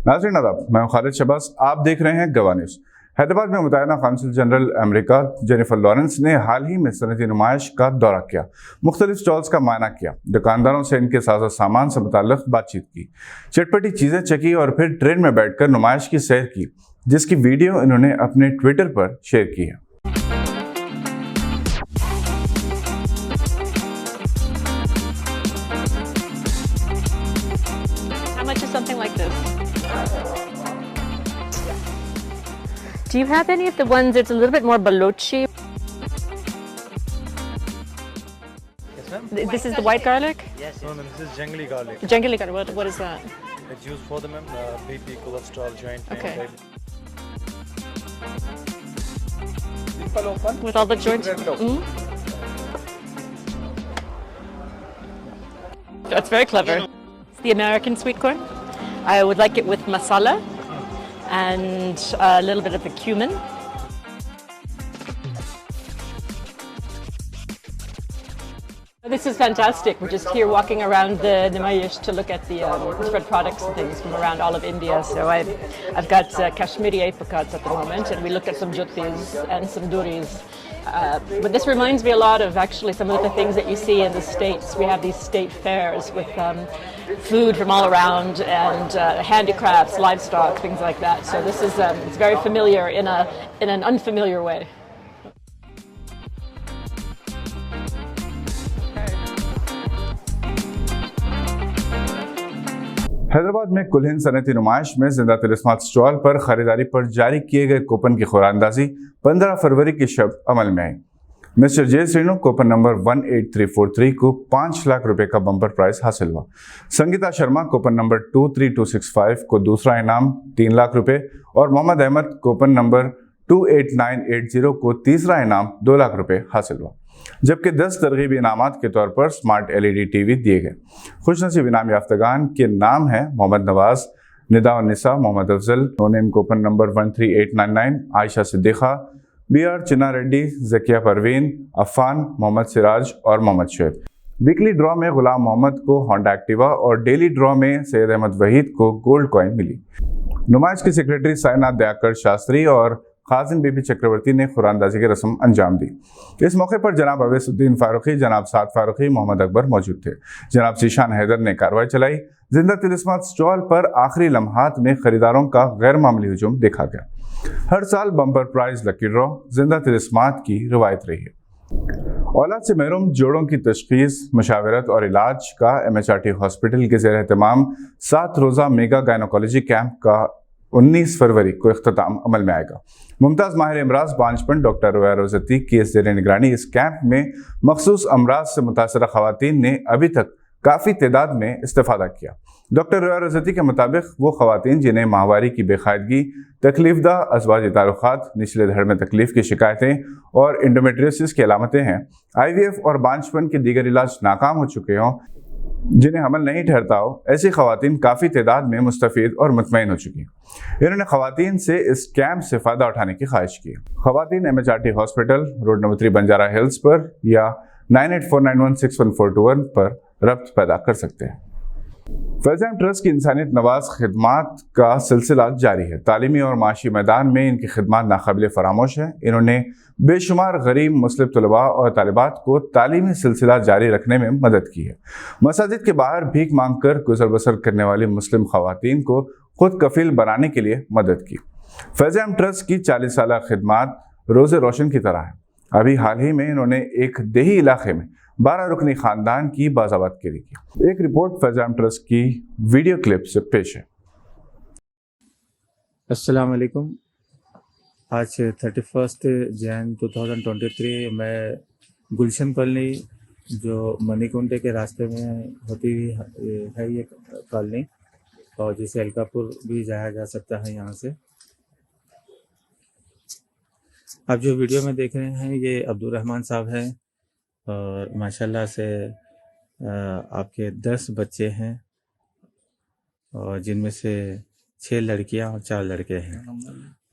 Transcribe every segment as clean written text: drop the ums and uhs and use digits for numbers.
नाज़रीन आदाब, मैं खालिद शहबाज, आप देख रहे हैं गवाह न्यूज़। हैदराबाद में मुतैना consul general America Jennifer Lawrence ने हाल ही में सनती नुमाइश का दौरा किया, मुख्तलिफ स्टॉल्स का मायना किया, दुकानदारों से इनके साजो सामान से मुताल्लिक बातचीत की, चटपटी चीज़ें चखी और फिर ट्रेन में बैठकर नुमाइश की सैर की, जिसकी वीडियो इन्होंने अपने ट्विटर पर शेयर की है। How much is something like this? Do you have any of the ones that's a little bit more balochi? Yes, ma'am. This is the white garlic? Yes. No, ma'am. This is jungly garlic. Jungly garlic, what is that? It's used for the ma'am BP, cholesterol, joint pain. Okay. Diabetes. With all the joints? That's very clever. It's the American sweet corn. I would like it with masala and a little bit of the cumin. This is fantastic. We're just here walking around the Namayish to look at the different products and things from around all of India. So I've got Kashmiri apricots at the moment, and we looked at some juttis and some duris. But this reminds me a lot of actually some of the things that you see in the States. We have these state fairs with food from all around and handicrafts, livestock, things like that. So this is it's very familiar in an unfamiliar way. Hyderabad में कुल-हिंद सनती नुमाइश में जिंदा तिलिस्मात stall पर खरीदारी पर जारी किए गए कूपन की खुरानंदाजी 15 फरवरी की शब अमल में आई। Mister J Srinu coupon number 18343 को 5 लाख रुपए का बम्पर प्राइज हासिल हुआ। संगीता शर्मा कूपन नंबर 23265 को दूसरा इनाम 3 लाख रुपए और मोहम्मद अहमद कूपन नंबर 28980 को तीसरा इनाम 2 लाख रुपए हासिल हुआ, जबकि 10 तरगीबी इनामात के तौर पर स्मार्ट LED टीवी दिए गए। खुशनसीब इनाम याफ्तगान के नाम हैं Mohammed Nawaz, Nida Nisa, Mohammed Afzal, no name coupon number 13899, Ayesha Siddiqa, BR Chinna Reddy, Zakia Parveen, Affan, Mohammed Siraj और मोहम्मद शुएब। वीकली ड्रॉ में गुलाम मोहम्मद को होंडा एक्टिवा और डेली ड्रॉ में सैयद अहमद वहीद को गोल्ड कॉइन मिली। नुमाइश की सेक्रेटरी साइनाथ दयाकर शास्त्री और खाजिन बीबी चक्रवर्ती ने खुरानंदाजी की रस्म अंजाम दी। इस मौके पर जनाब अवैसुद्दीन फारूकी, जनाब साद फारूकी, मोहम्मद अकबर मौजूद थे। जनाब ज़ीशान हैदर ने कार्रवाई चलाई। जिंदा तिलिस्मात स्टॉल पर आखिरी लम्हात में खरीदारों का गैर मामूली हुजूम देखा गया। हर साल बम्पर प्राइज लकी ड्रॉ जिंदा तिलिस्मात की रवायत रही है। औलाद से महरूम जोड़ों की तशखीस, मशावरत और इलाज का MHRT हॉस्पिटल के ज़ेर एहतमाम 7 रोज़ा मेगा गायनोकोलॉजी कैंप का 19 फरवरी को इख्तिताम अमल में आएगा। मुमताज़ माहिर इमराज बांझपन डॉक्टर रोया रोज़ती की ज़ेर निगरानी इस कैंप में मखसूस अमराज से मुतासरा ख़वातीन ने अभी तक काफ़ी तादाद में इस्तेफ़ादा किया। डॉक्टर रोया रोज़ती के मुताबिक वो ख़वातीन जिन्हें माहवारी की बेकायदगी, तकलीफदा अज़वाजी ताल्लुक़ात, निचले धड़ में तकलीफ़ की शिकायतें और इंडोमेट्रियोसिस की अलामतें हैं, IVF और बांझपन के दीगर इलाज नाकाम हो चुके हों, जिन्हें हमल नहीं ठहरता हो, ऐसी ख़वातीन काफ़ी तादाद में मुस्तफ़ीद और मुतमईन हो चुकी हैं। इन्होंने ख़वातीन से इस कैंप से फ़ायदा उठाने की ख्वाहिश की। ख़वातीन MHRT hospital, road number 3 Banjara hills पर या 9849161421 पर रब्त पैदा कर सकते हैं। फैज़ ट्रस्ट की इंसानियत नवाज खिदमात का सिलसिला जारी है। तालीमी और माशी मैदान में इनकी खिदमात नाकाबिल फरामोश है। इन्होंने बेशुमार गरीब मुस्लिम तलबा और तालिबात को तालीमी सिलसिला जारी रखने में मदद की है। मसाजिद के बाहर भीख मांग कर गुजर बसर करने वाली मुस्लिम खवातीन को खुद कफील बनाने के लिए मदद की। फैज़ ट्रस्ट की 40 साल खिदमात रोज़े रोशन की तरह है। अभी हाल ही में इन्होंने एक देही इलाके में 12 रुकनी खानदान की बाज़ाबादगिरी की। एक रिपोर्ट फैज़ ट्रस्ट की वीडियो क्लिप से पेश है। अस्सलाम वालेकुम। आज 31 जैन 2023 मैं गुलशन कॉलोनी जो मणिकुंटे के रास्ते में होती हुई है ये कॉलोनी, और जिसे अलकापुर भी जाया जा सकता है यहाँ से। आप जो वीडियो में देख रहे हैं ये अब्दुल रहमान साहब हैं और माशाल्लाह से आपके 10 बच्चे हैं, और जिनमें से 6 लड़कियां और 4 लड़के हैं,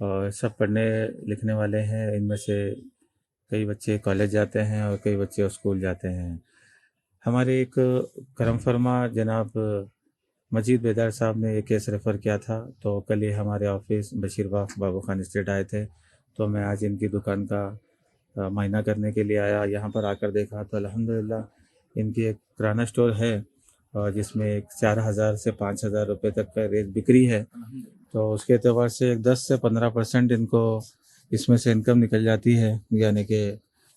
और सब पढ़ने लिखने वाले हैं। इनमें से कई बच्चे कॉलेज जाते हैं और कई बच्चे स्कूल जाते हैं। हमारे एक करम फरमा जनाब मजीद बेदार साहब ने ये केस रेफ़र किया था, तो कल ही हमारे ऑफिस बशीरबाग बाबू खान स्ट्रीट आए थे। तो मैं आज इनकी दुकान का मायना करने के लिए आया। यहाँ पर आकर देखा तो अल्हम्दुलिल्लाह इनकी एक किराना स्टोर है और जिसमें एक 4,000 से 5,000 रुपये तक का रेट बिक्री है। तो उसके एतबार से एक 10 से 15% इनको इसमें से इनकम निकल जाती है, यानी कि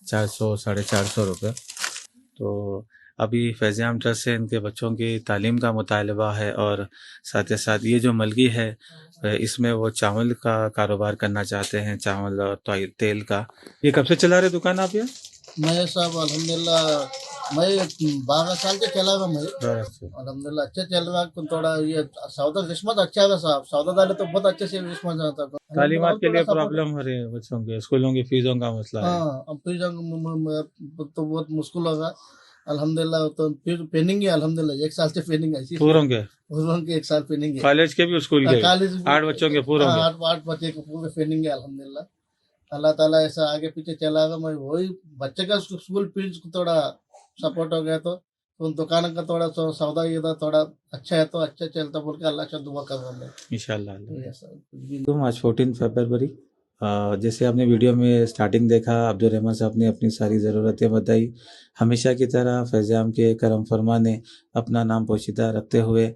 400 साढ़े 400 रुपये। तो अभी फैज़-ए-आम ट्रस्ट से इनके बच्चों की तालीम का मुतालबा है और साथ ही साथ ये जो मलगी है इसमें वो चावल का कारोबार करना चाहते हैं, चावल और तेल का। ये कब से चला रहे दुकान आप ये? मैं साहब अल्हम्दुलिल्लाह मैं 12 साल से चला हुआ मैं अल्हम्दुलिल्लाह अच्छा चल रहा है। थोड़ा ये सौदा किस्मत अच्छा है साहब, सौदा डाले तो बहुत अच्छे से किस्मत आता है। तालीमात के लिए प्रॉब्लम हो रही है बच्चों के, स्कूलों की फीसों का मसला है। हाँ, अब फिर तो बहुत मुश्किल होगा अल्हम्दुलिल्लाह। तो फिर पेनिंग है अल्हम्दुलिल्लाह, 1 साल से पेनिंग है पूरों के 1 साल पेनिंग है। कॉलेज के भी स्कूल के कॉलेज 8 बच्चों के पूरों के 8 बच्चे के पूरे पेनिंग है अल्हम्दुलिल्लाह। अल्लाह ताला ऐसा आगे पीछे चला गया। मैं वही बच्चे का स्कूल फीस थोड़ा सपोर्ट हो गया तो उन दुकान का थोड़ा सौदा ये थोड़ा अच्छा है तो अच्छा चलता बोल के अल्लाह से दुआ कर रहा हूँ इंशाल्लाह। तुम आज 14 फरवरी जैसे आपने वीडियो में स्टार्टिंग देखा, अब्दुल रहमान साहब ने अपनी सारी ज़रूरतें बताई। हमेशा की तरह फैज़-ए-आम के करम फरमा ने अपना नाम पोशीदा रखते हुए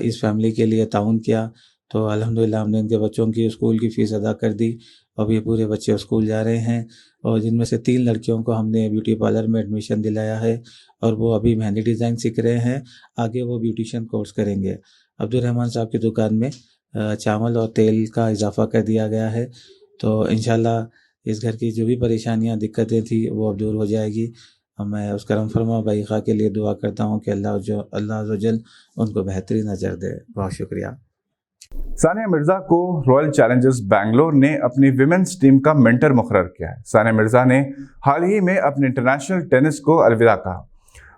इस फैमिली के लिए ताउन किया। तो अल्हम्दुलिल्लाह हमने इनके बच्चों की स्कूल की फ़ीस अदा कर दी। अब ये पूरे बच्चे स्कूल जा रहे हैं और जिनमें से 3 लड़कियों को हमने ब्यूटी पार्लर में एडमिशन दिलाया है और वो अभी मेहंदी डिज़ाइन सीख रहे हैं। आगे वो ब्यूटिशियन कोर्स करेंगे। अब्दुल रहमान साहब की दुकान में चावल और तेल का इजाफ़ा कर दिया गया है। तो इंशाल्लाह इस घर की जो भी परेशानियां दिक्कतें थी वो अब दूर हो जाएगी। मैं उस करम फरमा बाईखा के लिए दुआ करता हूँ कि अल्लाह अज़्ज़ व जल उनको बेहतरीन अजर दे। बहुत शुक्रिया। सानिया मिर्जा को रॉयल चैलेंजर्स बैंगलोर ने अपनी विमेंस टीम का मेंटर मुकर्रर किया है। सानिया मिर्जा ने हाल ही में अपने इंटरनेशनल टेनिस को अलविदा कहा।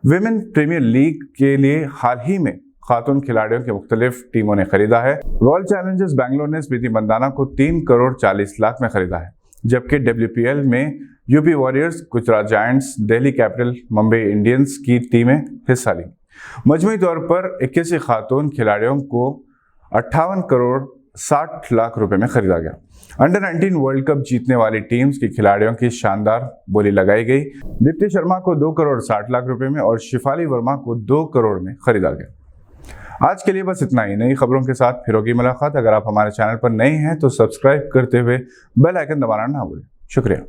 विमेन प्रीमियर लीग के लिए हाल ही में खातून खिलाड़ियों के मुख्तलिफ टीमों ने खरीदा है। रॉयल चैलेंजर्स बैंगलोर ने स्मृति मंदाना को 3 करोड़ 40 लाख में खरीदा है, जबकि WPL में UP warriors, Gujarat giants, Delhi capital, Mumbai Indians की टीमें हिस्सा ली। मजमूई तौर पर 21 खातून खिलाड़ियों को 58 करोड़ 60 लाख रुपए में खरीदा गया। अंडर 19 वर्ल्ड कप जीतने वाली टीम्स की खिलाड़ियों की शानदार बोली लगाई गई। दीप्ति शर्मा को 2 करोड़ 60 लाख रुपए में और शिफाली वर्मा को 2 करोड़ में खरीदा गया। आज के लिए बस इतना ही। नई खबरों के साथ फिर होगी मुलाकात। अगर आप हमारे चैनल पर नए हैं तो सब्सक्राइब करते हुए बेल आइकन दबाना ना भूलें। शुक्रिया।